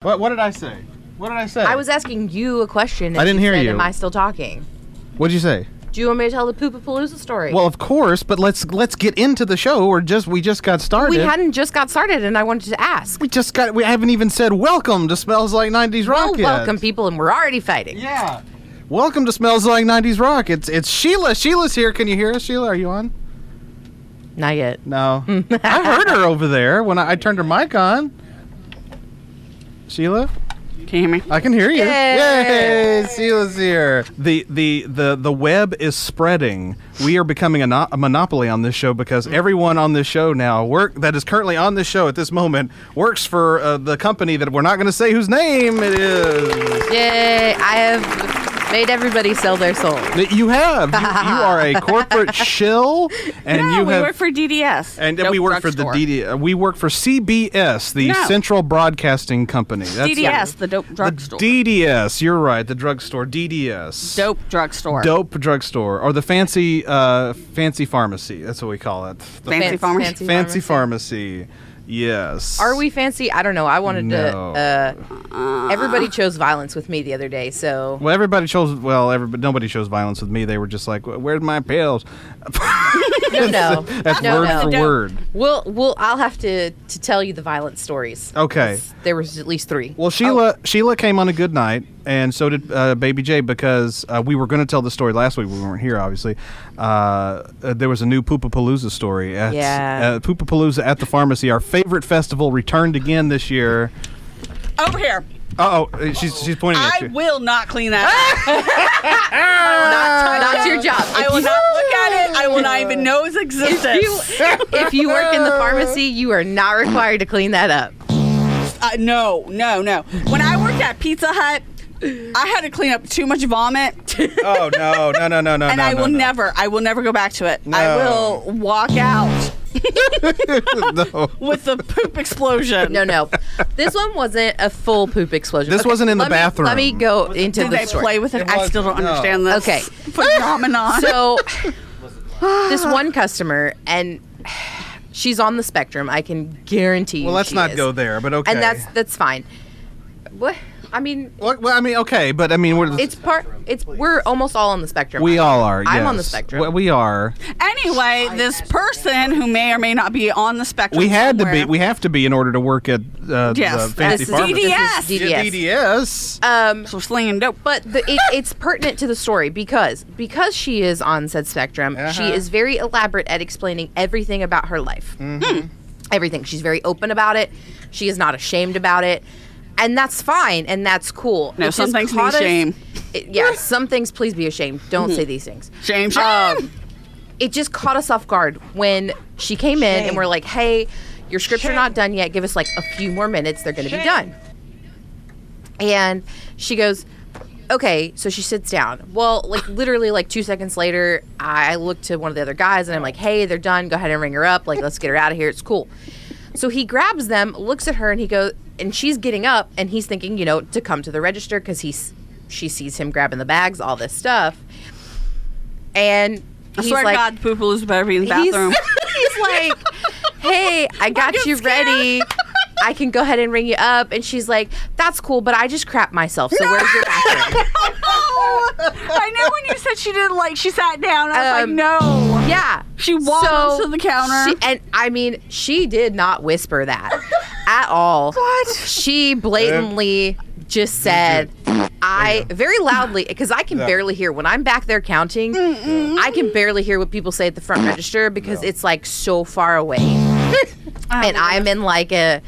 What did I say? What did I say? I was asking you a question. I didn't hear you. Am I still talking? What'd you say? Do you want me to tell the Poopapalooza story? Well, of course, but let's get into the show. We just got started. We hadn't just got started, and I wanted to ask. We haven't even said welcome to Smells Like 90's Rock yet. Welcome, people, and we're already fighting. Yeah. Welcome to Smells Like 90's Rock. It's Sheila. Sheila's here. Can you hear us, Sheila? Are you on? Not yet. No. I heard her over there when I turned her mic on. Sheila? Can you hear me? I can hear you. Yay! Yay! Sheila's here. The web is spreading. We are becoming a monopoly on this show because everyone on this show now that is currently on this show at this moment works for the company that we're not going to say whose name it is. Yay! I have made everybody sell their soul. You have. You are a corporate shill, and No, you we have. work for DDS. And Dope we work for Drugstore. the DDS. We work for CBS, the No. Central Broadcasting Company. That's DDS, the Dope Drugstore. DDS. You're right. The drugstore. DDS. Dope Drugstore. Dope drugstore, or the fancy pharmacy. That's what we call it. The Fancy pharmacy. fancy pharmacy. Yes. Are we fancy? I don't know. I wanted No. to. Everybody chose violence with me the other day, so. Well, nobody chose violence with me. They were just like, "Where's my pills?" No. That's No, word no. for word. I'll have to tell you the violent stories. Okay. There was at least 3. Well, Sheila came on a good night, and so did Baby J, because we were going to tell the story last week. We weren't here, obviously. There was a new Poopapalooza story. Poopapalooza at the pharmacy. Our favorite festival returned again this year. Over here. She's pointing at I you. will not clean that up. Not your job. I will not look at it. I will not even know its existence. If you work in the pharmacy, you are not required to clean that up. No. When I worked at Pizza Hut, I had to clean up too much vomit. Oh, no. And I will never go back to it. No. I will walk out No. with the poop explosion. No. This one wasn't a full poop explosion. This wasn't in the bathroom. Let me go into Did the they story. play with it? It I still don't wasn't, understand no. this Okay. phenomenon. So, this one customer, and she's on the spectrum. I can guarantee you. Well, let's she not is. go there, but okay. And that's fine. What? I mean, okay, but we're almost all on the spectrum. we all are. I'm on the yes. spectrum. We are. Anyway, this person who may or may not be on the spectrum. We had to be. somewhere- We have to be in order to work at Yes, the fancy this is pharmacy. DDS. Yeah, DDS. So slinging dope. But it's pertinent to the story because she is on said spectrum. She is very elaborate at explaining everything about her life. Mm-hmm. Everything. She's very open about it. She is not ashamed about it. And that's fine, and that's cool. No, It some just things caught need us- shame. Some things, please be ashamed. Don't say these things. Shame. It just caught us off guard when she came in and we're like, hey, your scripts are not done yet. Give us like a few more minutes. They're going to be done. And she goes, okay. So she sits down. Well, like literally like 2 seconds later, I look to one of the other guys and I'm like, hey, they're done. Go ahead and ring her up. Like, let's get her out of here. It's cool. So he grabs them, looks at her, and he goes, and she's getting up, and he's thinking, to come to the register because she sees him grabbing the bags, all this stuff. And I he's swear like, to God, Poopapalooza better be in the bathroom. He's like, hey, I got you ready. I can go ahead and ring you up. And she's like, that's cool, but I just crapped myself. So where's your bathroom? I know when you said she didn't she sat down. I was like, no. Yeah. She walked to the counter. She did not whisper that at all. What? She blatantly just said, very loudly, because I can barely hear. When I'm back there counting, I can barely hear what people say at the front register because it's like so far away. And I'm in like an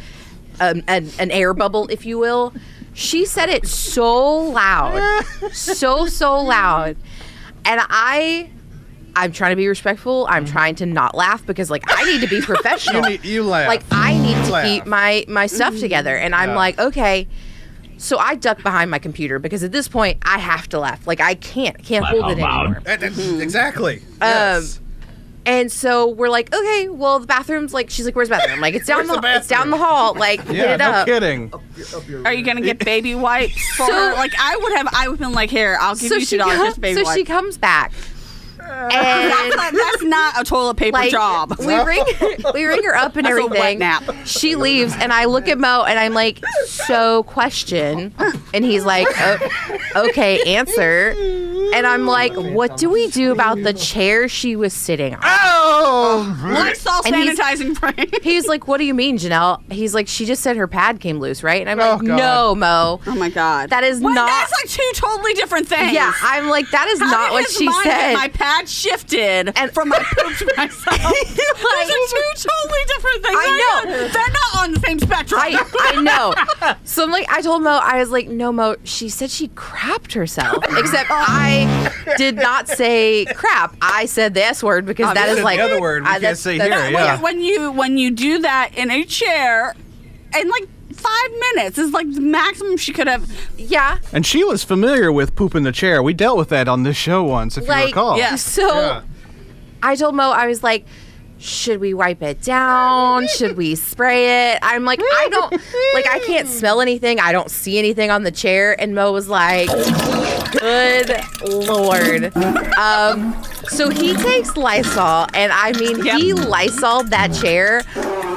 air bubble, if you will. She said it so loud, so loud, and I'm trying to be respectful. I'm trying to not laugh because like I need to be professional. You laugh. Like I need to Laugh. keep my stuff together, and I'm like, okay. So I duck behind my computer because at this point I have to laugh. Like I can't hold it anymore. Exactly. Yes. And so we're like, okay, well the bathroom's like, she's like, where's the bathroom? I'm like, it's down it's down the hall. Like, hit it no up. kidding. Are you gonna get baby wipes for her? Like I would have been like, here, I'll give you $2 just baby so wipes. she comes back, That's not a toilet paper job. We ring her up and That's a wet everything. nap. She leaves, and I look at Mo, and I'm like, so question, and he's like, okay, answer, and I'm like, what do we do about the chair she was sitting on? Lysol sanitizing frame. He's like, what do you mean, Janelle? He's like, she just said her pad came loose, right? And I'm like, God. no, Mo. Oh my God. That is not. That's like two totally different things. Yeah, I'm like, that is How not did what his she mind said. get my pad shifted And- from my poop to myself. Those are two totally different things. I know. They're not on the same spectrum. I know. So I'm like, I told Mo, I was like, no, Mo, she said she crapped herself. Except I did not say crap. I said the S word because that You is said like the other word we can't say here. Yeah. When you do that in a chair, in like 5 minutes is like the maximum she could have. Yeah. And Sheila's familiar with poop in the chair. We dealt with that on this show once, if you recall. yeah. So Yeah. I told Mo, I was like, should we wipe it down? Should we spray it? I'm like, I can't smell anything. I don't see anything on the chair. And Mo was like, good Lord. So he takes Lysol, and I mean, he Lysol'd that chair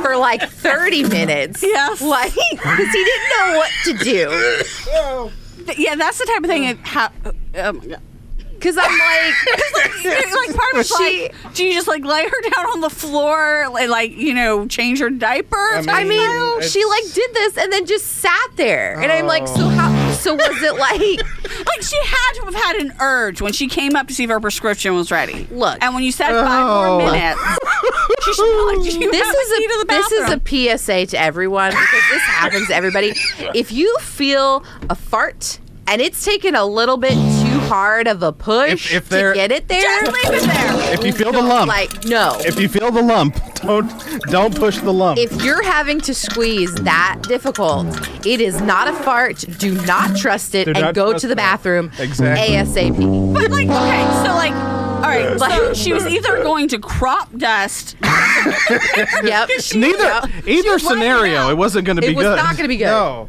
for like 30 minutes. Yes. Like, because he didn't know what to do. Yeah, that's the type of thing. Oh my God. Because I'm like, like part of it's like, do you just like lay her down on the floor and like change her diaper? I mean, she like did this and then just sat there, and I'm like, so was it like she had to have had an urge when she came up to see if her prescription was ready. Look. And when you said 5 more minutes, she should be like, this is a PSA to everyone, because this happens to everybody. If you feel a fart and it's taken a little bit too hard of a push If to get it there, just leave it there. If you feel the lump, no. If you feel the lump, don't push the lump. If you're having to squeeze that difficult, it is not a fart. Do not trust it, Do and not go trust to the that. bathroom Exactly. ASAP. But like, okay, so like, all right, so she was either going to crop dust. Yep. Either scenario, it wasn't going to be It was good. not gonna be good. No.